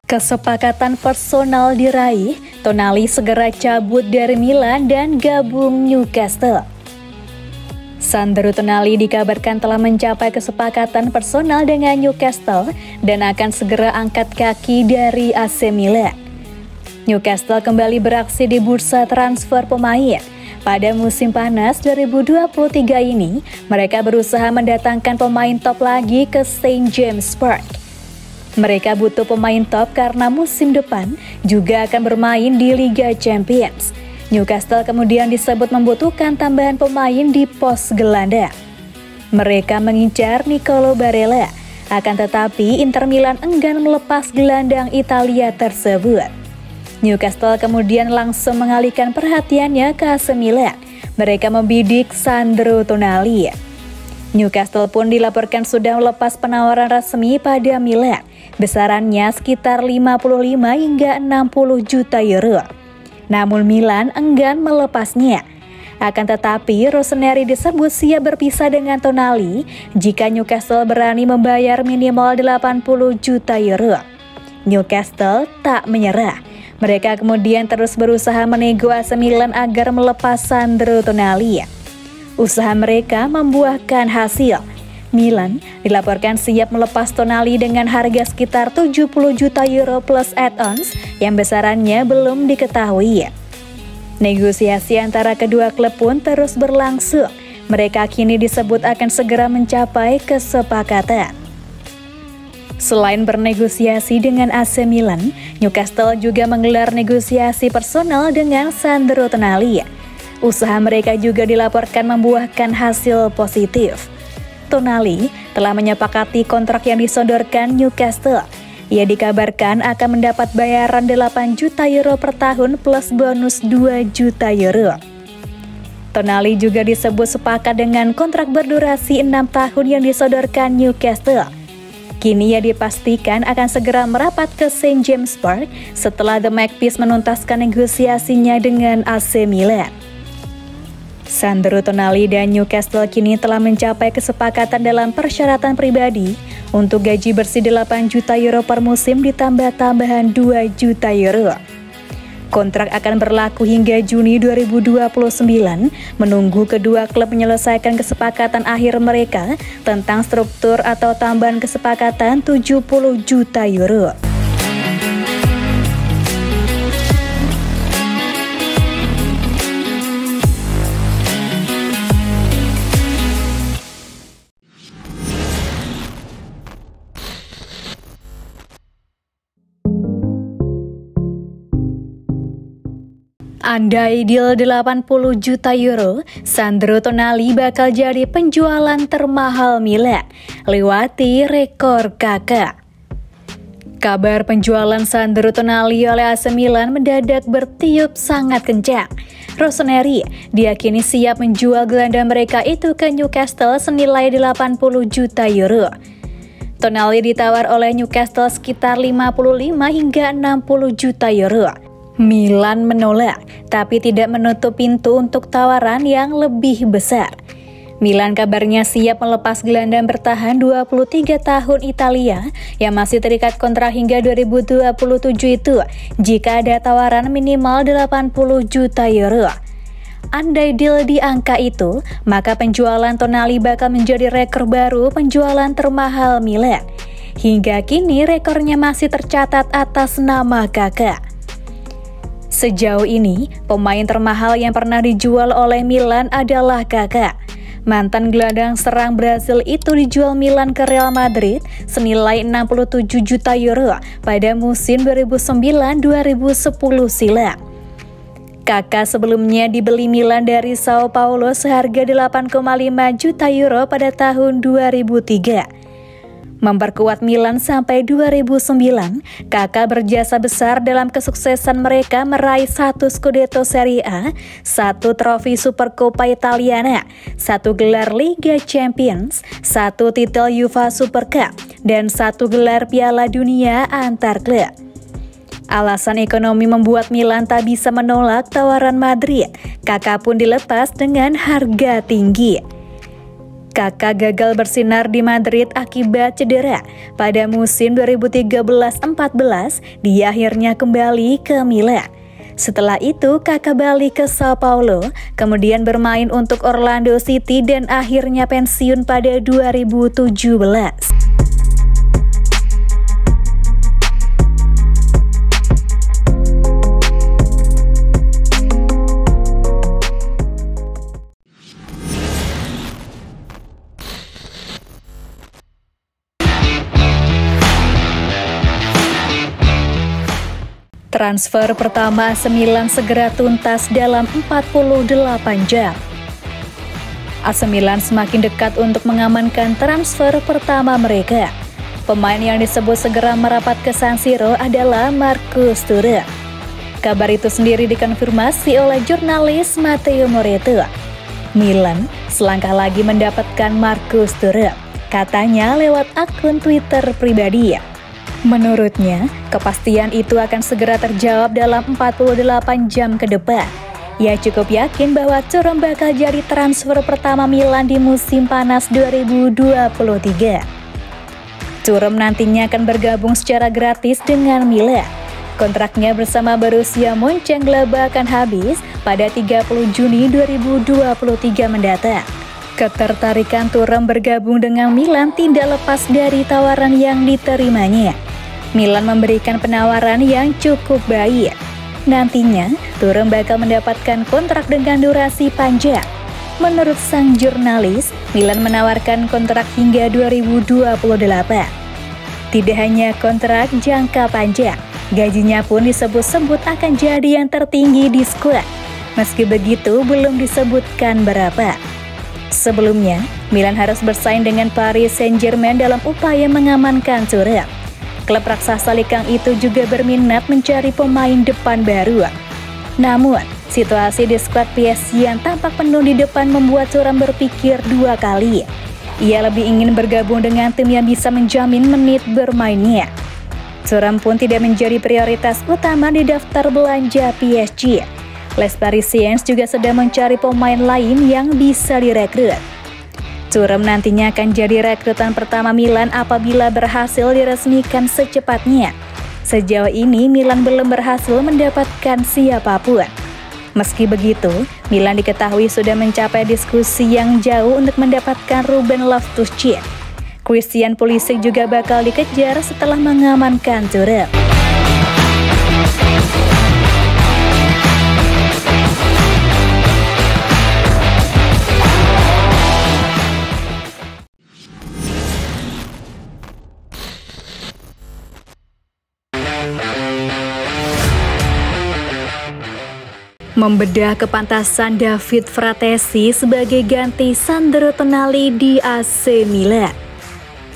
Kesepakatan personal diraih, Tonali segera cabut dari Milan dan gabung Newcastle. Sandro Tonali dikabarkan telah mencapai kesepakatan personal dengan Newcastle dan akan segera angkat kaki dari AC Milan. Newcastle kembali beraksi di bursa transfer pemain. Pada musim panas 2023 ini, mereka berusaha mendatangkan pemain top lagi ke St. James Park. Mereka butuh pemain top karena musim depan juga akan bermain di Liga Champions. Newcastle kemudian disebut membutuhkan tambahan pemain di pos gelandang. Mereka mengincar Nicolo Barella, akan tetapi Inter Milan enggan melepas gelandang Italia tersebut. Newcastle kemudian langsung mengalihkan perhatiannya ke AC Milan. Mereka membidik Sandro Tonali. Newcastle pun dilaporkan sudah melepas penawaran resmi pada Milan. Besarannya sekitar 55 hingga 60 juta euro. Namun Milan enggan melepasnya. Akan tetapi Rossoneri disebut siap berpisah dengan Tonali jika Newcastle berani membayar minimal 80 juta euro. Newcastle tak menyerah. Mereka kemudian terus berusaha menego AC Milan agar melepas Sandro Tonali. Usaha mereka membuahkan hasil. Milan dilaporkan siap melepas Tonali dengan harga sekitar 70 juta euro plus add-ons yang besarannya belum diketahui. Negosiasi antara kedua klub pun terus berlangsung. Mereka kini disebut akan segera mencapai kesepakatan. Selain bernegosiasi dengan AC Milan, Newcastle juga menggelar negosiasi personal dengan Sandro Tonali. Usaha mereka juga dilaporkan membuahkan hasil positif. Tonali telah menyepakati kontrak yang disodorkan Newcastle. Ia dikabarkan akan mendapat bayaran 8 juta euro per tahun plus bonus 2 juta euro. Tonali juga disebut sepakat dengan kontrak berdurasi 6 tahun yang disodorkan Newcastle. Kini ia dipastikan akan segera merapat ke St. James Park setelah The Magpies menuntaskan negosiasinya dengan AC Milan. Sandro Tonali dan Newcastle kini telah mencapai kesepakatan dalam persyaratan pribadi untuk gaji bersih 8 juta euro per musim ditambah tambahan 2 juta euro. Kontrak akan berlaku hingga Juni 2029, menunggu kedua klub menyelesaikan kesepakatan akhir mereka tentang struktur atau tambahan kesepakatan 70 juta euro. Andai deal 80 juta euro, Sandro Tonali bakal jadi penjualan termahal Milan, lewati rekor Kakak. Kabar penjualan Sandro Tonali oleh AC Milan mendadak bertiup sangat kencang. Rossoneri diyakini siap menjual gelandang mereka itu ke Newcastle senilai 80 juta euro. Tonali ditawar oleh Newcastle sekitar 55 hingga 60 juta euro. Milan menolak, tapi tidak menutup pintu untuk tawaran yang lebih besar. Milan kabarnya siap melepas gelandang bertahan 23 tahun Italia yang masih terikat kontrak hingga 2027 itu jika ada tawaran minimal 80 juta euro. Andai deal di angka itu, maka penjualan Tonali bakal menjadi rekor baru penjualan termahal Milan. Hingga kini rekornya masih tercatat atas nama Kakak. Sejauh ini, pemain termahal yang pernah dijual oleh Milan adalah Kakak. Mantan gelandang serang Brasil itu dijual Milan ke Real Madrid senilai 67 juta euro pada musim 2009-2010 silam. Kakak sebelumnya dibeli Milan dari Sao Paulo seharga 8,5 juta euro pada tahun 2003. Memperkuat Milan sampai 2009, Kakak berjasa besar dalam kesuksesan mereka meraih 1 Scudetto Serie A, 1 trofi Supercoppa Italiana, 1 gelar Liga Champions, 1 titel UEFA Super Cup, dan 1 gelar Piala Dunia antar klub. Alasan ekonomi membuat Milan tak bisa menolak tawaran Madrid. Kakak pun dilepas dengan harga tinggi. Kakak gagal bersinar di Madrid akibat cedera. Pada musim 2013-14, dia akhirnya kembali ke Milan. Setelah itu, Kakak balik ke Sao Paulo, kemudian bermain untuk Orlando City dan akhirnya pensiun pada 2017. Transfer pertama AC Milan segera tuntas dalam 48 jam. AC Milan semakin dekat untuk mengamankan transfer pertama mereka. Pemain yang disebut segera merapat ke San Siro adalah Marcus Thuram. Kabar itu sendiri dikonfirmasi oleh jurnalis Matteo Moretto. Milan selangkah lagi mendapatkan Marcus Thuram, katanya lewat akun Twitter pribadi. Menurutnya, kepastian itu akan segera terjawab dalam 48 jam ke depan. Ia cukup yakin bahwa Thuram bakal jadi transfer pertama Milan di musim panas 2023. Thuram nantinya akan bergabung secara gratis dengan Milan. Kontraknya bersama Borussia Mönchengladbach akan habis pada 30 Juni 2023 mendatang. Ketertarikan Thuram bergabung dengan Milan tidak lepas dari tawaran yang diterimanya. Milan memberikan penawaran yang cukup baik. Nantinya, Thuram bakal mendapatkan kontrak dengan durasi panjang. Menurut sang jurnalis, Milan menawarkan kontrak hingga 2028. Tidak hanya kontrak jangka panjang, gajinya pun disebut-sebut akan jadi yang tertinggi di skuad. Meski begitu, belum disebutkan berapa. Sebelumnya, Milan harus bersaing dengan Paris Saint-Germain dalam upaya mengamankan Thuram. Klub raksasa Likang itu juga berminat mencari pemain depan baru. Namun, situasi di skuad PSG yang tampak penuh di depan membuat Thuram berpikir dua kali. Ia lebih ingin bergabung dengan tim yang bisa menjamin menit bermainnya. Thuram pun tidak menjadi prioritas utama di daftar belanja PSG. Les Parisiens juga sedang mencari pemain lain yang bisa direkrut. Thuram nantinya akan jadi rekrutan pertama Milan apabila berhasil diresmikan secepatnya. Sejauh ini Milan belum berhasil mendapatkan siapapun. Meski begitu, Milan diketahui sudah mencapai diskusi yang jauh untuk mendapatkan Ruben Loftus-Cheek. Christian Pulisic juga bakal dikejar setelah mengamankan Thuram. Membedah kepantasan David Fratesi sebagai ganti Sandro Tonali di AC Milan.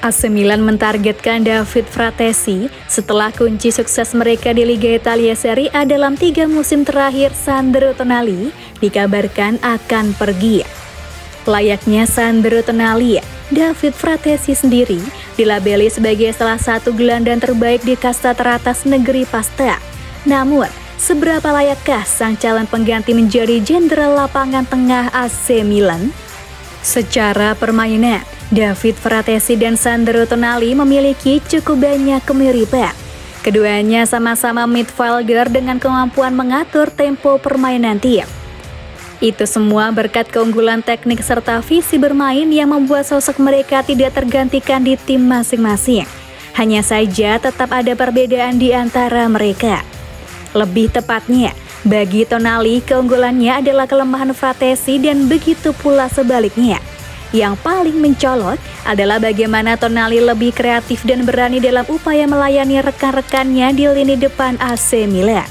AC Milan mentargetkan David Fratesi setelah kunci sukses mereka di Liga Italia Serie A dalam 3 musim terakhir. Sandro Tonali dikabarkan akan pergi. Layaknya Sandro Tonali, David Fratesi sendiri dilabeli sebagai salah satu gelandang terbaik di kasta teratas negeri Pasta. Namun, seberapa layakkah sang calon pengganti menjadi jenderal lapangan tengah AC Milan? Secara permainan, David Fratesi dan Sandro Tonali memiliki cukup banyak kemiripan. Keduanya sama-sama midfielder dengan kemampuan mengatur tempo permainan tim. Itu semua berkat keunggulan teknik serta visi bermain yang membuat sosok mereka tidak tergantikan di tim masing-masing. Hanya saja tetap ada perbedaan di antara mereka. Lebih tepatnya, bagi Tonali keunggulannya adalah kelemahan Fratesi dan begitu pula sebaliknya. Yang paling mencolok adalah bagaimana Tonali lebih kreatif dan berani dalam upaya melayani rekan-rekannya di lini depan AC Milan.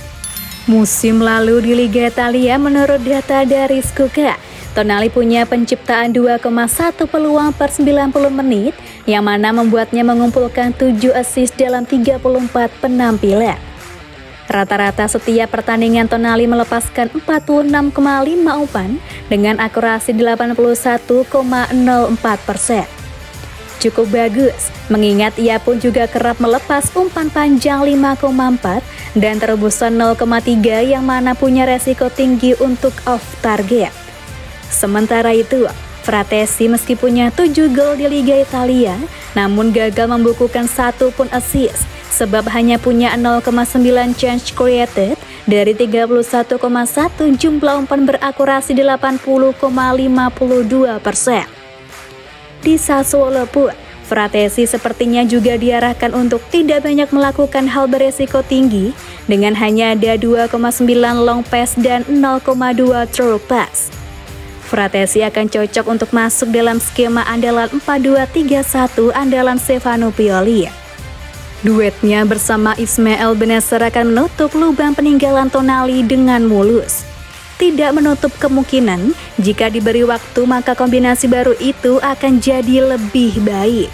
Musim lalu di Liga Italia menurut data dari Scoca, Tonali punya penciptaan 2,1 peluang per 90 menit yang mana membuatnya mengumpulkan 7 assist dalam 34 penampilan. Rata-rata setiap pertandingan Tonali melepaskan 46,5 umpan dengan akurasi 81,04%. Cukup bagus, mengingat ia pun juga kerap melepas umpan panjang 5,4 dan terobosan 0,3 yang mana punya resiko tinggi untuk off target. Sementara itu, Fratesi meski punya 7 gol di Liga Italia, namun gagal membukukan 1 pun assist, sebab hanya punya 0,9 chance created dari 31,1 jumlah umpan berakurasi 80,52%. Di Sassuolo pun, Fratesi sepertinya juga diarahkan untuk tidak banyak melakukan hal beresiko tinggi, dengan hanya ada 2,9 long pass dan 0,2 through pass. Fratesi akan cocok untuk masuk dalam skema andalan 4-2-3-1 andalan Stefano Pioli. Duetnya bersama Ismael Bennacer akan menutup lubang peninggalan Tonali dengan mulus. Tidak menutup kemungkinan jika diberi waktu maka kombinasi baru itu akan jadi lebih baik.